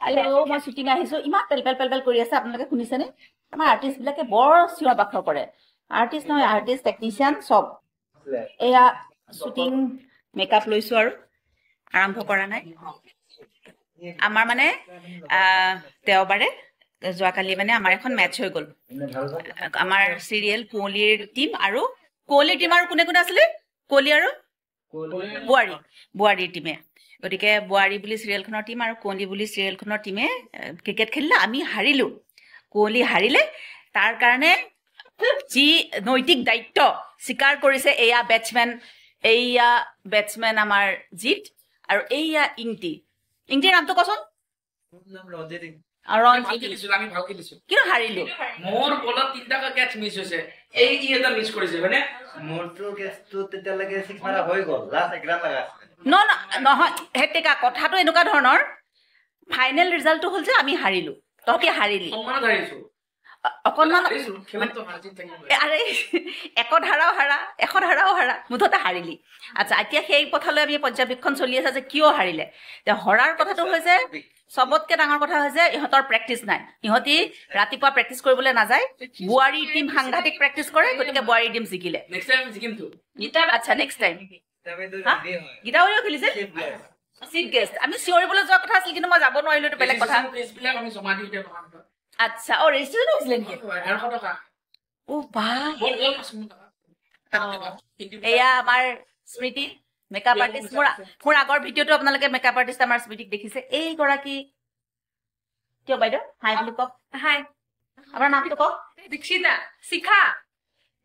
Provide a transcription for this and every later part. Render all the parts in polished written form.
hello' মই shooting আহিছো ইমান পেল পেল পেল পেল কৰি আছে আপোনালোকে শুনিছেনে আমাৰ আৰ্টিষ্ট বিলাকে বৰ চিঞৰ বাখৰ কৰে আৰ্টিষ্ট নহয় আৰ্টিষ্ট টেকনিচিয়ান চব এয়া শ্বুটিং মেকআপ লৈছো আৰু আৰম্ভ কৰা নাই আমাৰ মানে দেওবাৰে যোৱাকালি মানে আমাৰ এখন মেটচ হৈ গ'ল আমাৰ চিৰিয়েল কুঁৱলীৰ টিম আৰু কোনে কোনে আছিলে কুঁৱলী আৰু বোৱাৰীৰ টিমে গতিকে বোৱাৰী বুলি চিৰিয়েলখনৰ টিম আৰু কুঁৱলী বুলি চিৰিয়েলখনৰ টিমে ক্ৰিকেট খেলিলে আমি হাৰিলো কুঁৱলী হাৰিলে তাৰ কাৰণে যি নৈতিক দায়িত্ব স্বীকাৰ কৰিছে এয়া বেটছমেন আমাৰ জিত আৰু এয়া ইংটিৰ নামটো কচোন কিন্তু হাৰিলো মোৰ বলত 3টা কেচ মিছ হৈছে এই এটা মিছ কৰিছে মানে মোৰটো কেচটো তেতিয়ালৈকে 6 মাৰা হৈ গ'ল লাষ্ট 11 লাগা নহয় হেতেকা কথাটো এনেকুৱা ধৰণৰ ফাইনেল ৰিজাল্টটো হ'ল যে আমি হাৰিলো তহঁতি হাৰিলি অকণমান আৰে একত হাৰাও হাৰা মুঠতে হাৰিলি আচ্ছা এতিয়া সেই কথালৈ আমি পৰ্যবেক্ষণ চলি আছে যে কিয় হাৰিলে হৰাৰ কথাটো হৈছে সবতকে ডাঙৰ কথা হৈছে ইহঁতৰ প্ৰেক্টিচ নাই ইহঁতি ৰাতিপুৱা প্ৰেক্টিচ কৰিবলৈ নাযায় বোৱাৰী টিম সাংঘাতিক প্ৰেক্টিচ কৰে গতিকে বোৱাৰী টিম জিকিলে আচ্ছা নেক্সট টাইম গীতা বাৰীও খেলিছে চিফ গেষ্ট আমি চিঞৰিবলৈ যোৱা কথা আছিল কিন্তু মই যাব নোৱাৰিলো এইটো বেলেগ কথা আচ্ছা ৰেজিষ্ট্ৰেশ্যন হৈছিলে নেকি 1100 টকা এয়া আমাৰ স্মৃতি মেকআপ আৰ্টিষ্ট মোৰ আগৰ ভিডিঅ'টো আপোনালোকে মেকআপ আৰ্টিষ্ট আমাৰ স্মৃতিক দেখিছে এইগৰাকী কিয় বাইদেউ হাই বুলি কওক হাই আপোনাৰ নামটো কওক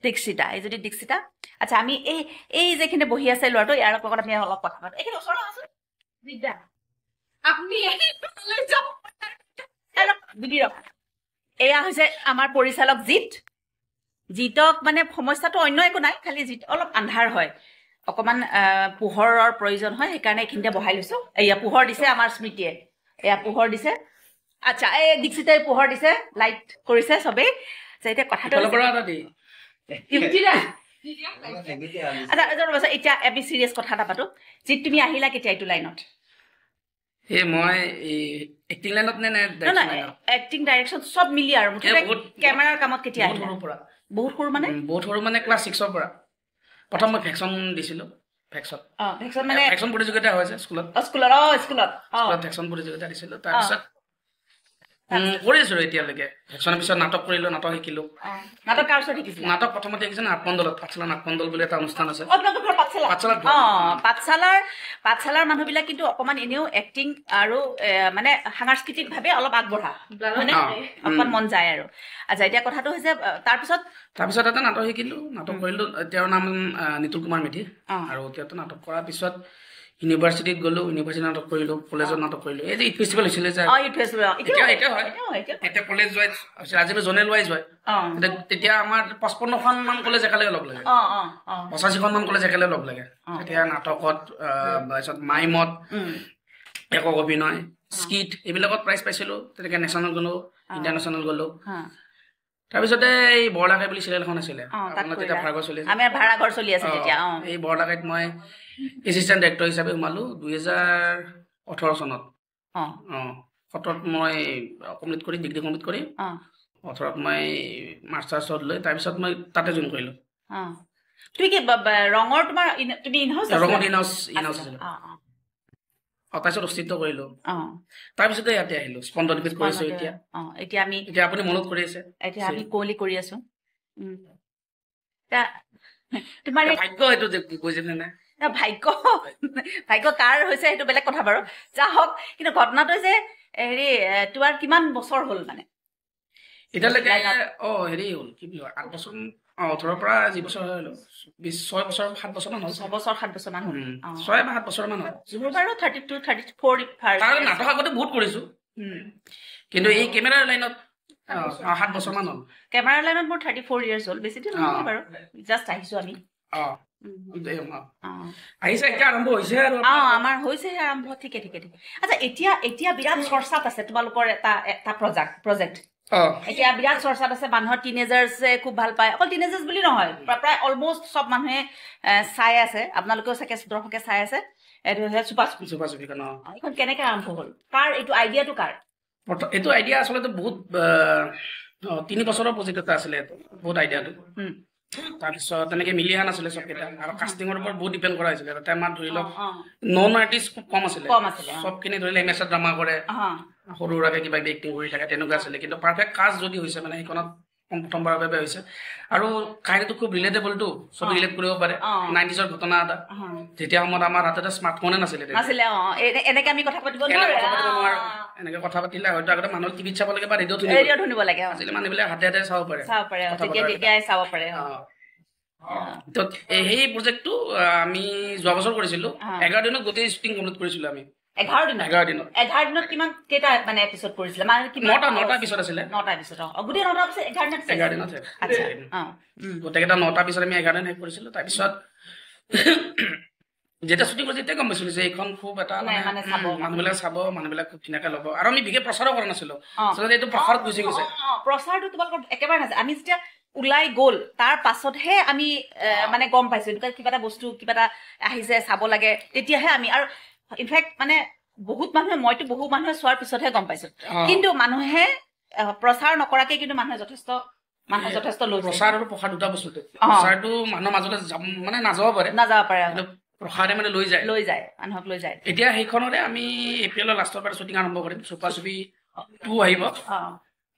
দীক্ষিতা এই যদি দীক্ষিতা আচ্ছা আমি এই যেখিনি বহি আছে ল'ৰাটো ইয়াৰ লগত আমি অলপ কথা পাতো এইখিনি ওচৰত আছো এয়া হৈছে আমাৰ পৰিচালক জিতক মানে সমস্যাটো অন্য একো নাই খালি জিত অলপ আন্ধাৰ হয় অকমান পোহৰৰ প্ৰয়োজন হয় সেইকাৰণে এইখিনিতে বহাই লৈছো এয়া পোহৰ দিছে আমাৰ স্মৃতিয়ে এয়া পোহৰ দিছে আচ্ছা এই দীক্ষিতাই পোহৰ দিছে লাইট কৰিছে চবেই এতিয়া কথাটো এতিয়া আমি চিৰিয়াছ কথা এটা পাতো জিত তুমি আহিলা কেতিয়া এইটো লাইনত মই এক্টিং লাইনত নে এক্টিং ডাইৰেকশ্যন চব মিলি আৰু কেমেৰাৰ কামত কেতিয়া আহিলা বহুত সৰু মানে ক্লাছ 6 ৰ পৰা প্ৰথম মই ভেকচন দিছিলো ভেকচন প্ৰতিযোগিতা হৈছে স্কুলত ভেকচন প্ৰতিযোগিতা দিছিলো তাৰপিছত কৰিছো এতিয়ালৈকে ভেকচনৰ পিছত নাটক কৰিলো নাটক শিকিলো নাটক প্ৰথমতে শিকিছো নাটমণ্ডলত পাঠশালা নাটমণ্ডল বুলি এটা অনুষ্ঠান আছে পাঠশালাৰ মানুহবিলাক কিন্তু অকমান এনেও এক্টিং আৰু মানে সাংস্কৃতিক ভাৱে অলপ আগবঢ়া মানে অকমান মন যায় আৰু আচ্ছা এতিয়া কথাটো হৈছে তাৰপিছত এটা নাটক শিকিলো নাটক কৰিলো তেওঁৰ নাম নিতুল কুমাৰ মেধি আৰু তেওঁটো নাটক কৰাৰ পিছত ইউনিভাৰ্চিটিত গলো ইউনিভাৰ্চিটি নাটক কৰিলো কলেজত নাটক কৰিলো এই যে ইট ফেষ্টিভেল হৈছিলে যে এতিয়া কলেজ জয় আজিলৈ জনেল ৱাইজ হয় তেতিয়া আমাৰ 55খন মান কলেজ একেলগে লগ লাগে 85খন মান কলেজ একেলগে লগ লাগে এতিয়া নাটকত তাৰপিছত মাইমত একক অভিনয় স্কিট এইবিলাকত প্ৰাইজ পাইছিলো তেনেকে নেশ্যনেল গলো ইণ্টাৰনেশ্যনেল গলো তাৰপিছতে এই বৰলাকাই বুলি চিৰিয়েল এখন আছিলে তেতিয়া ভাড়াঘৰ চলি আছে এই বৰলাকাইত মই এছিষ্টেণ্ট ডাইৰেক্টৰ হিচাপে সোমালো 2018 চনত 17ত মই কমপ্লিট কৰি ডিগ্ৰী কমপ্লিট কৰি 18ত মই মাষ্টাৰ্ছত লৈ তাৰপিছত মই তাতে জইন কৰিলো তুমি কি ৰঙৰ তোমাৰ তুমি ইনহাউস আছিলো তাৰপিছত অস্তিত্ব কৰিলো তাৰপিছতে ইয়াতে আহিলো স্পন্দনবিত কৰিছো এতিয়া আপুনি মনত কৰি আছে এতিয়া আমি কোহলি কৰি আছো তোমাৰ ভাগ্য এইটো কৈছে নে ভাগ্য কাৰ হৈছে সেইটো বেলেগ কথা বাৰু যা হওক কিন্তু ঘটনাটো যে হেৰি তোমাৰ কিমান বছৰ হ'ল মানে এতিয়ালৈকে হেৰি হ'ল কি বুলি 8 বছৰ 18ৰ পৰা যি বছৰ হ'ল 6 বছৰ 7 বছৰ মান হ'ল 6 বছৰ 7 বছৰ মান হ'ল 6 বা 7 বছৰ মান হ'ল যিবোৰ বাৰু 32 34 তাৰ নাটক আগতে বহুত কৰিছো কিন্তু এই কেমেৰাৰ লাইনত 7 বছৰ মান হ'ল কেমেৰাৰ লাইনত মোৰ 34 ইয়াৰ্ছ হ'ল বেছি দিন নহয় বাৰু জাষ্ট আহিছো আমি আহিছে এতিয়া আৰম্ভ হৈছে আৰু আমাৰ হৈছেহে আৰম্ভ ঠিকে আচ্ছা এতিয়া বিৰাট চৰ্চাত আছে তোমালোকৰ এটা প্ৰজেক্ট এতিয়া বিৰাট চৰ্চাত আছে মানুহৰ টিনেজাৰ্ছে খুব ভাল পায় অকল টিনেজাৰ্ছ বুলি নহয় প্ৰায় অলমষ্ট চব মানুহে চাই আছে আপোনালোকেও চাগে দৰ্শকে চাই আছে এইটো চুপাচুপিখন এইখন কেনেকৈ আৰম্ভ হ'ল কাৰ এইটো আইডিয়াটো কাৰ এইটো আইডিয়া আচলতে বহুত 3 বছৰৰ প্ৰজেক্ট এটা আছিলে বহুত আইডিয়াটো তাৰপিছত তেনেকৈ মিলি অহা নাছিলে চবকেইটা আৰু কাষ্টিঙৰ ওপৰত বহুত ডিপেণ্ড কৰা হৈছিলে তাতে আমাৰ ধৰি লওক নন আৰ্টিষ্ট খুব কম আছিলে চবখিনি ধৰি লওক এমএছত ড্ৰামা কৰে সৰু সুৰাকৈ কিবা কিবি এক্টিং কৰি থাকে তেনেকুৱা আছিলে কিন্তু পাৰফেক্ট কাষ্ট যদি হৈছে মানে সেইখনত প্ৰথমবাৰৰ বাবে হৈছে আৰু কাহিনীটো খুব ৰিলেটেবলটো চব ৰিলেট কৰিব পাৰে 90s ঘটনা এটা যেতিয়া সময়ত আমাৰ হাততে স্মাৰ্টফোনে নাছিলে এনেকৈ আমি কথা পাতিব নোৱাৰো এনেকৈ কথা পাতিলে হয়তো আগতে মানুহ টিভিত চাব লাগে বা ৰেডিঅ'ত শুনিব লাগে আজিকালি মানুহবিলাক হাতে হাতে চাব পাৰে তো সেই প্ৰজেক্টটো আমি যোৱা বছৰ কৰিছিলোঁ 11 দিনত গোটেই শ্বুটিং কমপ্লিট কৰিছিলোঁ আমি 11 দিনত কিমান কেইটা মানে এপিছড কৰিছিলে মানে 9টা এপিছড আছিলে 9টা এপিছড গোটেই 9টা এপিছড 11 দিনত গোটেইকেইটা 9টা এপিছড আমি 11 দিনত শেষ কৰিছিলোঁ তাৰপিছত যেতিয়া শ্বুটিং কৰি যেতিয়া গম পাইছিলোঁ যে এইখন খুব এটা মানুহবিলাক চাব মানুহবিলাক খুব ধুনীয়াকৈ ল'ব আৰু আমি বিশেষ প্ৰচাৰো কৰা নাছিলোঁ আচলতে এইটো প্ৰচাৰত গুচি গৈছে প্ৰচাৰটো তোমালোকৰ একেবাৰে নাছিল আমি যেতিয়া ওলাই গ'ল তাৰ পাছতহে আমি মানে গম পাইছোঁ কিবা এটা বস্তু কিবা এটা আহিছে চাব লাগে তেতিয়াহে আমি আৰু ইনফেক্ট মানে বহুত মইতো বহু মানুহে চোৱাৰ পিছতহে গম পাইছোঁ কিন্তু মানুহে প্ৰচাৰ নকৰাকৈ কিন্তু মানুহে যথেষ্ট লৈছে প্ৰচাৰ আৰু প্ৰসাৰ দুটা বস্তু প্ৰচাৰটো মানুহৰ মাজতে মানে নাযাব পাৰে প্ৰসাৰে মানে লৈ যায় মানুহক লৈ যায় এতিয়া সেইখনৰে আমি এপ্ৰিলৰ লাষ্টৰ পৰা শ্বুটিং আৰম্ভ কৰিম চুপাচুপি 2 আহিব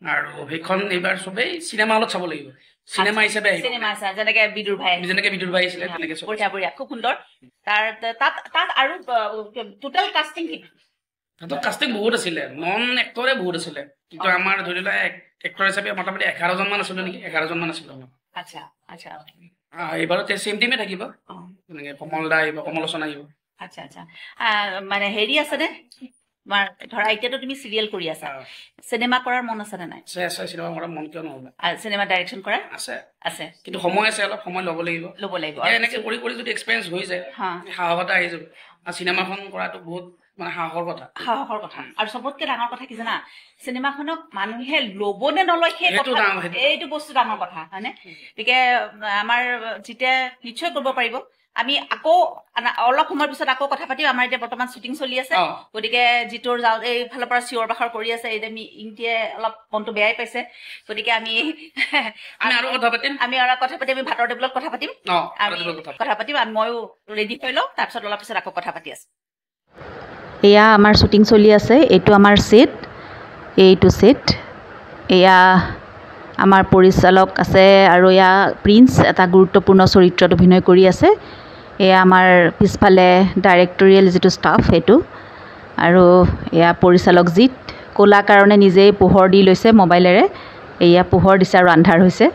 আৰু সেইখন এইবাৰ চবেই চিনেমা হলত চাব লাগিব চিনেমা হিচাপে যেনেকে বিদুৰ ভাই আহিছিলে তেনেকে বঢ়িয়া খুব সুন্দৰ তাত আৰু টোটেল কাষ্টিং কি তাত কাষ্টিং বহুত আছিলে নন এক্টৰে বহুত আছিলে কিন্তু আমাৰ ধৰি লোৱা এক্টৰ হিচাপে মোটামুটি 11জন মান আছিলে নেকি 11জন মান আছিলে আচ্ছা এইবাৰো চেম টিমে থাকিব তেনেকে কমল দা আহিব কমলোচন আহিব আচ্ছা মানে হেৰি আছে নে তোমাৰ ধৰা এতিয়াতো তুমি চিৰিয়েল কৰি আছা চিনেমা কৰাৰ মন আছে নে নাই আছে চিনেমা কৰাৰ মন কিয় নহ'ব চিনেমা ডাইৰেকশ্যন কৰাৰ আছে কিন্তু সময় আছে অলপ সময় ল'ব লাগিব এনেকে কৰি যদি এক্সপিৰিয়েঞ্চ হৈ যায় সাহস এটা আহি যাব আৰু চিনেমাখন কৰাটো বহুত মানে সাহসৰ কথা আৰু চবতকে ডাঙৰ কথা কি জানা চিনেমাখনক মানুহে ল'ব নে নলয় এইটো বস্তু ডাঙৰ কথা হয়নে গতিকে আমাৰ যেতিয়া নিশ্চয় কৰিব পাৰিব আমি আকৌ অলপ সময়ৰ পিছত আকৌ কথা পাতিম আমাৰ এতিয়া বৰ্তমান শ্বুটিং চলি আছে গতিকে যিটোৰ এইফালৰ পৰা চিঞৰ বাখৰ কৰি আছে এতিয়া ইংটিয়ে অলপ মনটো বেয়াই পাইছে গতিকে আমি আৰু কথা পাতিম আমি ভাতৰ টেবুলত কথা পাতিম ময়ো ৰেডি হৈ লওঁ তাৰপিছত অলপ পিছত আকৌ কথা পাতি আছো এয়া আমাৰ শ্বুটিং চলি আছে এইটো আমাৰ এইটো ছেট এয়া আমাৰ পৰিচালক আছে আৰু এয়া প্ৰিন্স এটা গুৰুত্বপূৰ্ণ চৰিত্ৰত অভিনয় কৰি আছে এয়া আমাৰ পিছফালে ডাইৰেক্টৰিয়েল যিটো ষ্টাফ সেইটো আৰু এয়া পৰিচালক জিত ক'লা কাৰণে নিজেই পোহৰ দি লৈছে মোবাইলেৰে এয়া পোহৰ দিছে আৰু আন্ধাৰ হৈছে